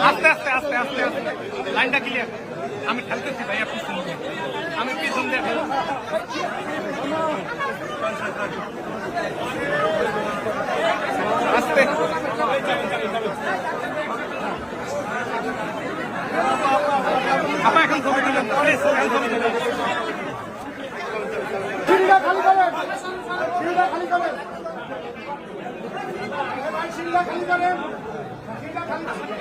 আস্তে আস্তে আস্তে আস্তে আস্তে লাইনটা ক্লিয়ার। আমি ঠেলতেছি ভাই, আপনি আমি পিছন দিয়ে আস্তে। আপা এখন ছবি তুলেন, প্লিজ ছবি তুলেন। সিলটা খালি করেন, সিলটা খালি করেন, সিলটা খালি করেন, সিলটা খালি করেন।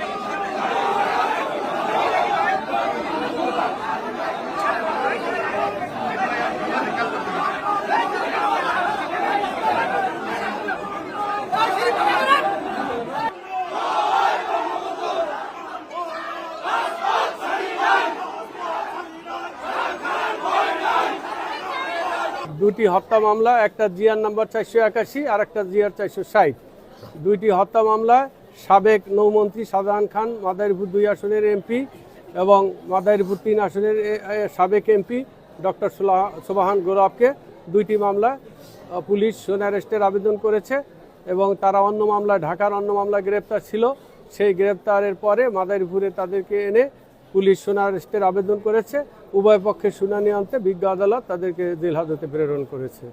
দুটি হত্যা মামলা, একটা জিআর নাম্বার 481 আর একটা জিআর 460। দুইটি হত্যা মামলায় সাবেক নৌমন্ত্রী শাহজাহান খান মাদারীপুর 2 আসনের এমপি এবং মাদারীপুর 3 আসনের সাবেক এমপি ডক্টর সোবাহান গৌরবকে দুইটি মামলায় পুলিশ সোন অ্যারেস্টের আবেদন করেছে এবং তারা অন্য মামলায়, ঢাকার অন্য মামলায় গ্রেপ্তার ছিল। সেই গ্রেপ্তারের পরে মাদারীপুরে তাদেরকে এনে পুলিশ সোন অ্যারেস্টের আবেদন করেছে। উভয় পক্ষের শুনানি আনতে বিজ্ঞ আদালত তাদেরকে জেল হাজতে প্রেরণ করেছে।